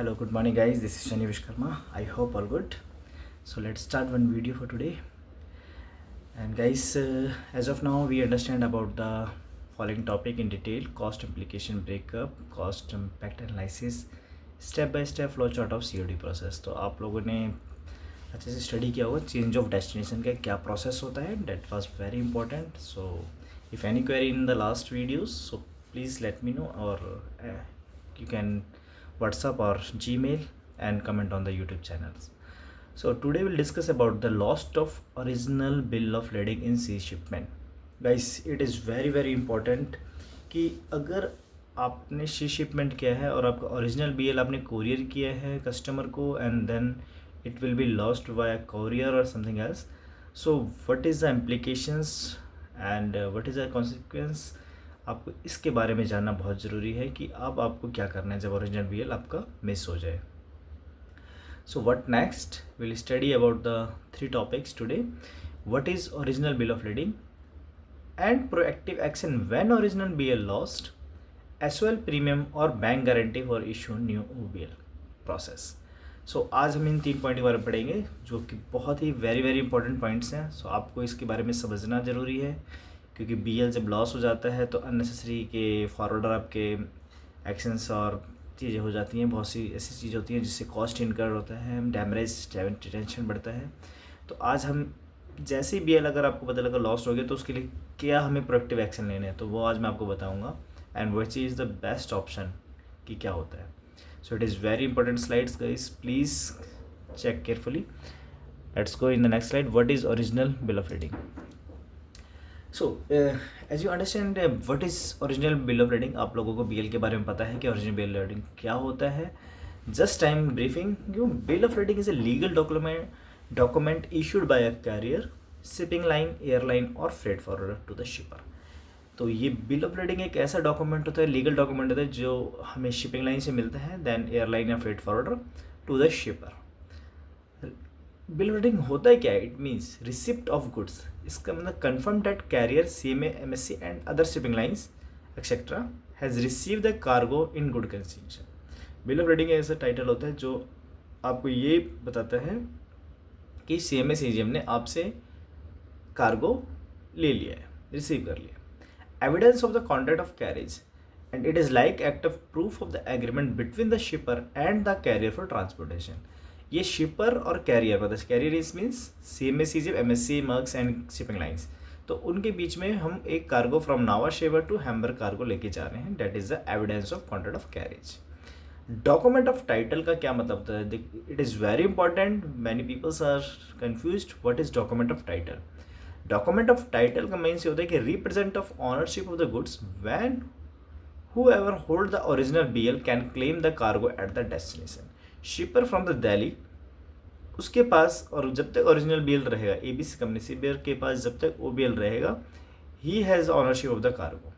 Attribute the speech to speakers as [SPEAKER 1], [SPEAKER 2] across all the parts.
[SPEAKER 1] Hello, good morning, guys. This is Shani Vishkarma. I hope all good. So let's start one video for today. And guys, as of now, we understand about the following topic in detail: cost implication breakup, cost impact analysis, step by step flow chart of COD process. तो आप लोगों ने अच्छे से study किया होगा change of destination का क्या प्रोसेस होता है. That was very important. So if any query in the last videos, so please let me know, or you can WhatsApp or Gmail and comment on the YouTube channels. So today we'll discuss about the loss of original bill of lading in C shipment. Guys, it is very important कि अगर आपने सी shipment किया है और आपका original BL आपने courier किया है कस्टमर को and then it will be lost via courier और something else, so what is the implications and what is the consequence, आपको इसके बारे में जानना बहुत ज़रूरी है कि अब आपको क्या करना है जब ओरिजिनल बीएल आपका मिस हो जाए. So what next? We'll study about the three topics today. What is original bill of lading and proactive action when original BL lost, SOL premium और bank guarantee for issue new OBL process. So आज हम इन 3 point के बारे में पढ़ेंगे जो कि बहुत ही वेरी इंपॉर्टेंट पॉइंट्स हैं. सो आपको इसके बारे में समझना ज़रूरी है क्योंकि BL जब लॉस हो जाता है तो अननेसेसरी के फॉरवर्डर आपके एक्शंस और चीज़ें हो जाती हैं, बहुत सी ऐसी चीज़ होती हैं जिससे कॉस्ट इनकर होता है, डैमेज टेंशन बढ़ता है. तो आज हम जैसे ही BL अगर आपको पता लगा लॉस्ट हो गया तो उसके लिए क्या हमें प्रोएक्टिव एक्शन लेने हैं तो वो आज मैं आपको बताऊंगा and which is the best option कि क्या होता है. So it is very important slides guys, please check carefully. Let's go in the next slide. What is original bill of lading? So as you understand what is original bill of lading, आप लोगों को BL के बारे में पता है कि original bill of lading क्या होता है. Just time briefing. Bill of lading is a legal document issued by a carrier, shipping line, airline और freight forwarder to the shipper. तो ये बिल ऑफ lading एक ऐसा डॉक्यूमेंट होता है, लीगल डॉक्यूमेंट होता है जो हमें शिपिंग लाइन से मिलता है, देन एयरलाइन या freight forwarder to the shipper. Bill of lading होता है क्या? It means receipt of goods. इसका मतलब confirm that carrier, CMA, MSC and other shipping lines etcetera has receive the cargo in good condition. Bill of lading ऐसा title होता है जो आपको ये बताता है कि CMA CGM ने आपसे कार्गो ले लिया है, रिसीव कर लिया. Evidence of the contract of carriage and it is like act of proof of the agreement between the shipper and the carrier for transportation. ये शिपर और कैरियर पता है, carrier is means CMA CGM, MSC, Maersk and shipping lines. तो उनके बीच में हम एक cargo from Nhava Sheva to Hamburg cargo लेके जा रहे हैं. That is the evidence of contract of carriage. Document of title का क्या मतलब होता है? It is very important. Many peoples are confused what is document of title. Document of title का मीन्स ये होता है कि represent of ownership of the goods when whoever hold the original BL can claim the cargo at the destination. Shipper from the Delhi, उसके पास, और जब तक ओरिजिनल BL रहेगा, ABC कंपनी शिपर के पास जब तक OBL रहेगा, ही has ownership of the cargo.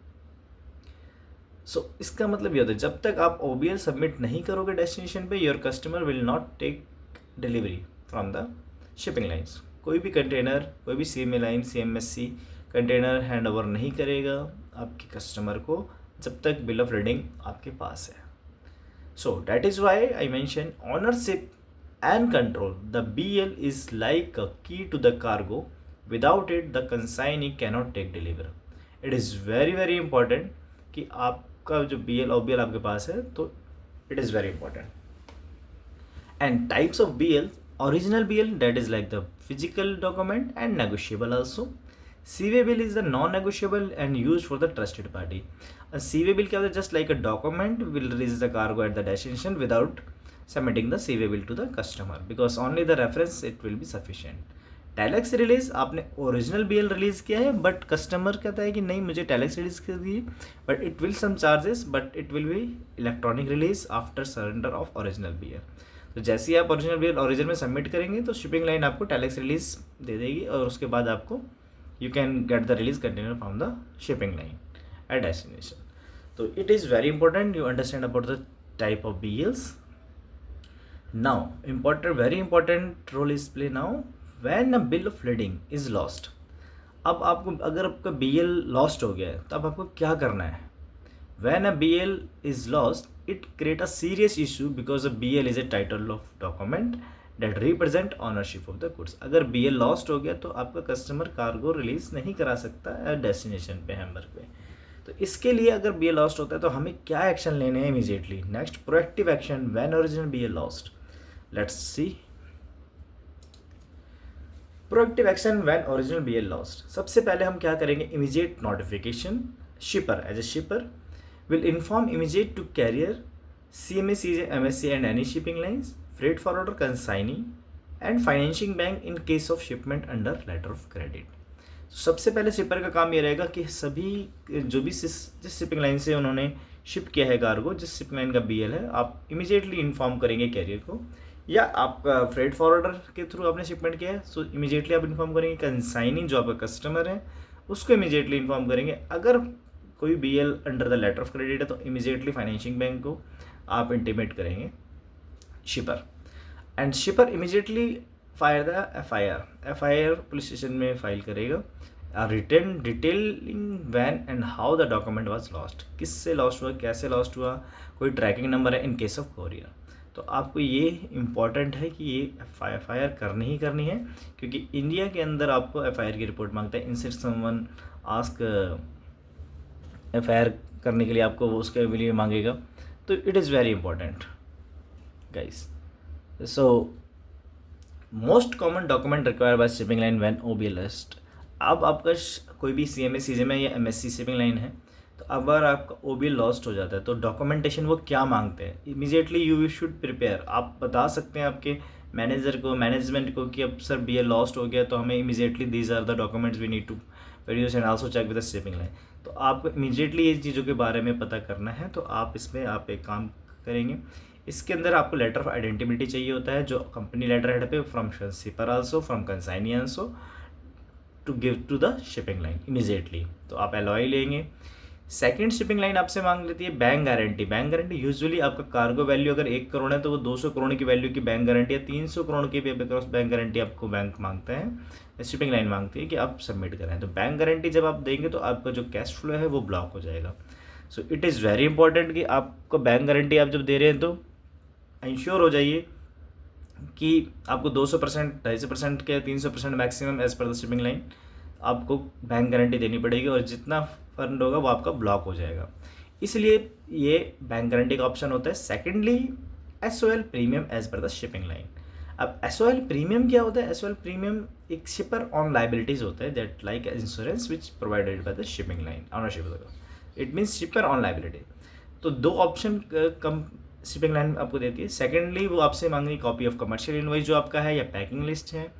[SPEAKER 1] So इसका मतलब ये होता है जब तक आप OBL सबमिट नहीं करोगे डेस्टिनेशन पे, your customer will not take delivery from the shipping lines. कोई भी कंटेनर, कोई भी CMA line, CMSC container hand over नहीं करेगा आपके कस्टमर को जब तक बिल ऑफ lading आपके पास है. So that is why I mention ownership and control. The BL is like a key to the cargo. Without it the consignee cannot take deliver. It is very important कि आपका जो BL OBL आपके पास है, तो it is very important. And types of BL: original BL, that is like the physical document, and negotiable also. CWA bill is the non-negotiable and used for the trusted party. A CWA bill क्या होता है? Just like a document will release the cargo at the destination without submitting the CWA bill to the customer because only the reference it will be sufficient. Telex release, आपने original BL release किया है but customer कहता है कि नहीं मुझे telex release कर दिए, but it will some charges, but it will be electronic release after surrender of original BL. तो जैसे ही आप ओरिजिनल BL ओरिजिनल में सबमिट करेंगे तो शिपिंग लाइन आपको टेलेक्स रिलीज दे देगी और उसके बाद आपको you can get the release container from the shipping line at destination. So it is very important you understand about the type of BLs. Now very important role is play now when a bill of lading is lost. अब आपको अगर आपका BL lost हो गया है तो अब आपको क्या करना है? When a BL is lost, it create a serious issue because a BL is a title of document that represent ownership of the goods. अगर BL lost हो गया तो आपका कस्टमर कार्गो रिलीज नहीं करा सकता डेस्टिनेशन पे, हैम्बर्ग पे। तो इसके लिए अगर BL लॉस्ट होता है तो हमें क्या एक्शन लेने हैं immediately. Next, proactive action when original BL lost. Let's see proactive action when original BL lost. सबसे पहले हम क्या करेंगे, immediate notification. Shipper as a shipper will inform immediate to carrier, CMA, CJ, MSC and any shipping lines, freight forwarder, consignee and financing bank in case of shipment under letter of credit। सबसे पहले शिपर का काम ये रहेगा कि सभी जो भी जिस शिपिंग लाइन से उन्होंने शिप किया है कार्गो, जिस शिपिंग लाइन का BL है, आप इमीडिएटली इन्फॉर्म करेंगे कैरियर को, या आपका फ्रेट फॉरवर्डर के थ्रू आपने शिपमेंट किया है सो इमीडिएटली आप इन्फॉर्म करेंगे। कंसाइनी जो आपका कस्टमर है उसको इमीडिएटली इन्फॉर्म करेंगे। अगर कोई BL under the letter of credit है तो इमीडिएटली फाइनेंशिंग बैंक को आप इंटीमेट करेंगे shipper, and shipper immediately fire the FIR police station में फाइल करेगा return detailing when and how the document was lost, किससे लॉस्ट हुआ, कैसे लॉस्ट हुआ, कोई ट्रैकिंग नंबर है इन केस ऑफ कोरियर। तो आपको ये इम्पॉर्टेंट है कि ये FIR करनी ही करनी है, क्योंकि इंडिया के अंदर आपको FIR की रिपोर्ट मांगता है। इनसे समवन आस्क FIR करने के लिए आपको उसके लिए मांगेगा, तो it is very important guys. So most common document required by shipping line when OBL list. अब आपका कोई भी CMA, CJ या MSC शिपिंग लाइन है, तो अगर आपका OBL लॉस्ट हो जाता है तो डॉक्यूमेंटेशन वो क्या मांगते हैं, इमीडिएटली यू शुड प्रिपेयर। आप बता सकते हैं आपके मैनेजर को, मैनेजमेंट को कि अब सर BL लॉस्ट हो गया तो हमें immediately these are the documents we need to produce and also check with the shipping line. तो आपको इमीडिएटली ये चीज़ों के बारे में पता करना है, तो आप इसमें आप एक काम करेंगे। इसके अंदर आपको लेटर ऑफ आइडेंटिटी चाहिए होता है, जो कंपनी लेटर हेड पे from shipper also, from consignee also, to give to the shipping line immediately. तो आप LOI लेंगे। सेकंड शिपिंग लाइन आपसे मांग लेती है bank guarantee. Bank guarantee usually आपका कार्गो वैल्यू अगर 1 करोड़ है तो वो 200 करोड़ की वैल्यू की बैंक गारंटी या 300 करोड़ की बैंक गारंटी आपको बैंक मांगता है, शिपिंग लाइन मांगती है कि आप सबमिट करें। तो बैंक गारंटी जब आप देंगे तो आपका जो कैश फ्लो है वो ब्लॉक हो जाएगा। सो इट इज़ वेरी इंपॉर्टेंट कि आपको बैंक गारंटी आप जब दे रहे हैं तो इंश्योर हो जाइए कि आपको 200%, 250% के 300% maximum as per the shipping line आपको बैंक गारंटी देनी पड़ेगी, और जितना फंड होगा वो आपका ब्लॉक हो जाएगा। इसलिए ये बैंक गारंटी का ऑप्शन होता है। Secondly, SOL premium as per the shipping line. अब SOL प्रीमियम क्या होता है? SOL प्रीमियम एक शिपर ऑन लाइबिलिटीज होता है, that like insurance which provided by the shipping line ownership होगा, it means shipper on liability. तो 2 ऑप्शन कम शिपिंग लाइन आपको देती है। सेकेंडली वो आपसे मांगेगी कॉपी ऑफ कमर्शियल इनवॉइस जो आपका है या पैकिंग लिस्ट है,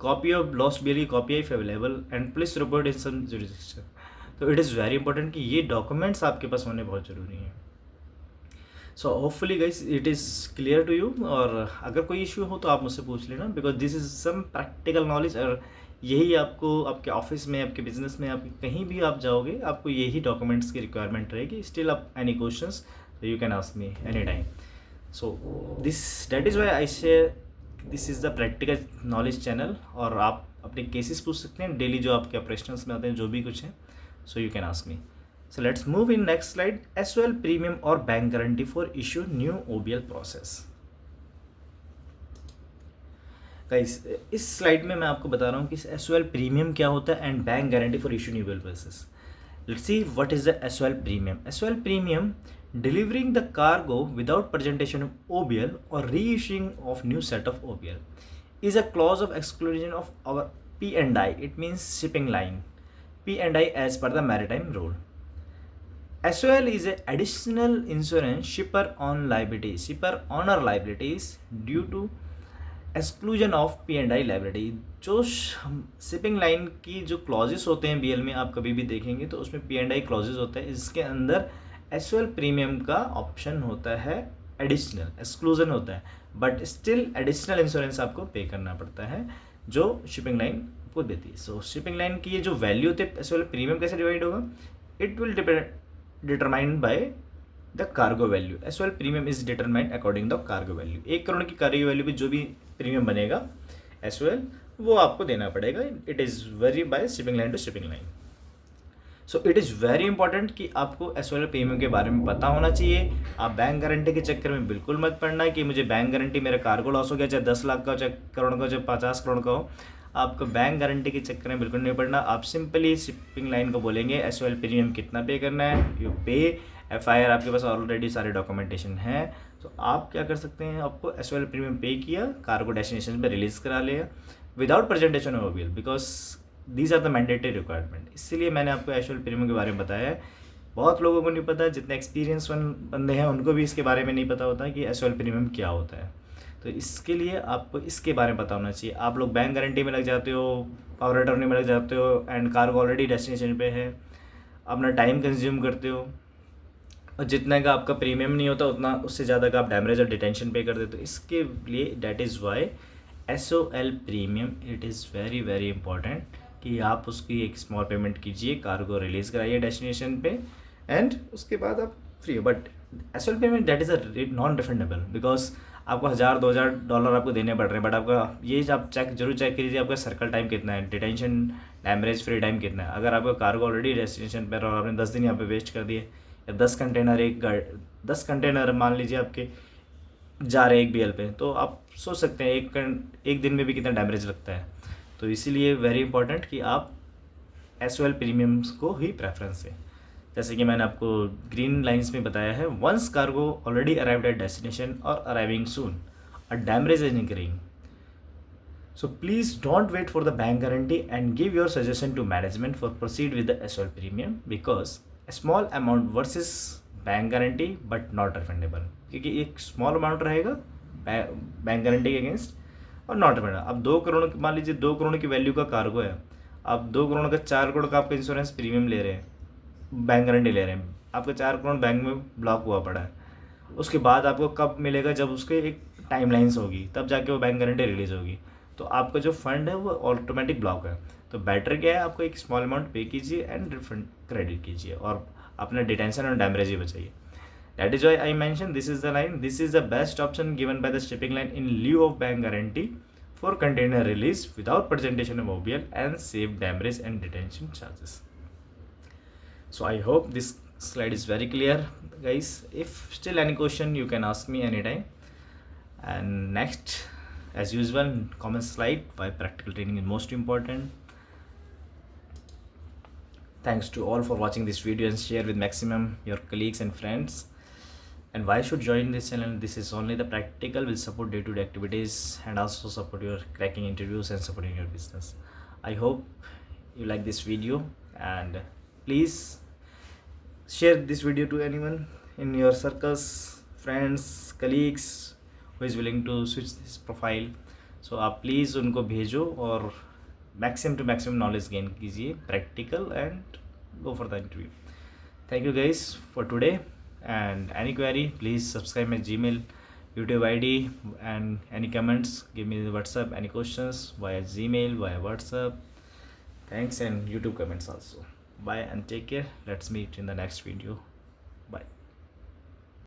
[SPEAKER 1] कॉपी ऑफ लॉस्ट बिल की copy if available, and police report in some jurisdiction. तो इट इज़ वेरी इंपॉर्टेंट कि ये डॉक्यूमेंट्स आपके पास होने बहुत ज़रूरी हैं। So hopefully guys it is clear to you, और अगर कोई इशू हो तो आप मुझसे पूछ लेना, because this is some practical knowledge, और यही आपको आपके ऑफिस में, आपके बिजनेस में, आप कहीं भी आप जाओगे आपको यही डॉक्यूमेंट्स की रिक्वायरमेंट रहेगी। स्टिल आप any questions you can ask me any time. So that is why I share this is the practical knowledge channel, और आप अपने केसेस पूछ सकते हैं डेली जो आपके ऑपरेशनल्स में आते हैं, जो भी कुछ है, so you can ask me. So let's move in next slide, SOL premium और bank guarantee for issue new OBL process। Guys, इस स्लाइड में मैं आपको बता रहा हूँ कि SOL premium क्या होता है and bank guarantee for issue new OBL process। Let's see what is the SOL premium। SOL premium, delivering the cargo without presentation of OBL or reissuing of new set of OBL, is a clause of exclusion of our P&I, it means shipping line, P&I as per the maritime rule। SOL is an additional insurance shipper on liabilities, shipper owner liabilities due to exclusion of P&I liability। जो shipping line की जो clauses होते हैं BL में आप कभी भी देखेंगे तो उसमें P&I क्लॉजेस होते हैं, इसके अंदर SOL प्रीमियम का ऑप्शन होता है, एडिशनल एक्सक्लूजन होता है, बट स्टिल एडिशनल इंश्योरेंस आपको पे करना पड़ता है जो शिपिंग लाइन को देती है। सो शिपिंग लाइन की ये जो वैल्यू होती है SOL प्रीमियम कैसे डिवाइड होगा, it will determined by the cargo value. SOL premium is determined according the cargo value. 1 crore की कार्गो वैल्यू पे जो भी प्रीमियम बनेगा SOL वो आपको देना पड़ेगा। It is very by shipping line to shipping line. So it is very important कि आपको एस प्रीमियम के बारे में पता होना चाहिए। आप बैंक गारंटी के चक्कर में बिल्कुल मत पड़ना कि मुझे बैंक गारंटी, मेरे कार को लॉस हो गया, चाहे 10 लाख का हो, चाहे करोड़ का हो, चाहे 50 करोड़ का हो, आपको बैंक गारंटी के चक्कर में बिल्कुल नहीं पड़ना। आप सिंपली शिपिंग लाइन को बोलेंगे एस प्रीमियम कितना पे करना है, यू पे, FIR आपके पास ऑलरेडी सारे डॉक्यूमेंटेशन है, तो आप क्या कर सकते हैं, आपको एस प्रीमियम पे किया, कार को डेस्टिनेशन पे रिलीज़ करा लिया without presentation of bill, because these are the mandatory requirement. इसलिए मैंने आपको एस प्रीमियम के बारे में बताया है। बहुत लोगों को नहीं पता, जितने एक्सपीरियंस बंदे हैं उनको भी इसके बारे में नहीं पता होता कि एस प्रीमियम क्या होता है। तो इसके लिए आपको इसके बारे में पता होना चाहिए। आप लोग बैंक गारंटी में लग जाते हो, पावर अटॉर्नी में लग जाते हो, एंड कार को ऑलरेडी डेस्टिनेशन पे है, अपना टाइम कंज्यूम करते हो, और जितना का आपका प्रीमियम नहीं होता उतना उससे ज़्यादा का आप डैमेज और डिटेंशन पे कर देते हो। इसके लिए that is Y SOL premium it is very very important कि आप उसकी एक स्मॉल पेमेंट कीजिए, कार को रिलीज़ कराइए डेस्टिनेशन पे, एंड उसके बाद आप फ्री हो। But SOL payment that is a non refundable, because आपको $1000-$2000 आपको देने पड़ रहे हैं। बट आपका ये आप जरूर चेक कीजिए आपका सर्कल टाइम कितना है, डिटेंशन डैमरेज फ्री टाइम कितना है। अगर आपका कार को ऑलरेडी डेस्टिनेशन पर और आपने 10 दिन यहाँ पे वेस्ट कर दिए, या 10 कंटेनर 10 कंटेनर मान लीजिए आपके जा रहे हैं एक BL पे, तो आप सोच सकते हैं एक दिन में भी कितना डैमेज लगता है। तो इसीलिए वेरी इंपॉर्टेंट कि आप SOL प्रीमियम्स को ही प्रेफरेंस दें। जैसे कि मैंने आपको ग्रीन लाइंस में बताया है, once cargo already arrived at destination और arriving soon, a damage is incurring, so please don't wait for the bank guarantee and give your suggestion to management for proceed with the SOL premium, because a small amount versus bank guarantee but not refundable, क्योंकि एक small amount रहेगा bank guarantee के against और not refundable. अब 2 करोड़, मान लीजिए 2 करोड़ की value का कार्गो है, आप 2 करोड़ का 4 करोड़ का आपका इंश्योरेंस प्रीमियम ले रहे हैं, बैंक गारंटी ले रहे हैं, आपका 4 करोड़ बैंक में ब्लॉक हुआ पड़ा है, उसके बाद आपको कब मिलेगा, जब उसके एक टाइम लाइन्स होगी तब जाके वो बैंक गारंटी रिलीज़ होगी, तो आपका जो फंड है वो ऑटोमेटिक ब्लॉक है। तो बेटर क्या है, आपको एक स्मॉल अमाउंट पे कीजिए एंड रिफंड क्रेडिट कीजिए और अपना डिटेंशन और डैमेज ही बचाइए। That is why I mention this is the line, this is the best option given by the shipping line in lieu of bank guarantee for container release without presentation of OBL and save damage and detention charges. So I hope this slide is very clear, guys. If still any question, you can ask me anytime. And next, as usual, comment slide why practical training is most important. Thanks to all for watching this video and share with maximum your colleagues and friends. And why should join this channel? This is only the practical, will support day-to-day activities and also support your cracking interviews and supporting your business. I hope you like this video, and please share this video to anyone in your circles, friends, colleagues who is willing to switch this profile. So आप please उनको भेजो और maximum to maximum knowledge gain कीजिए, practical, and go for the interview. Thank you guys for today, and any query please subscribe my Gmail, YouTube ID, and any comments give me the WhatsApp, any questions via Gmail, via WhatsApp. Thanks, and YouTube comments also. Bye and take care. Let's meet in the next video. Bye.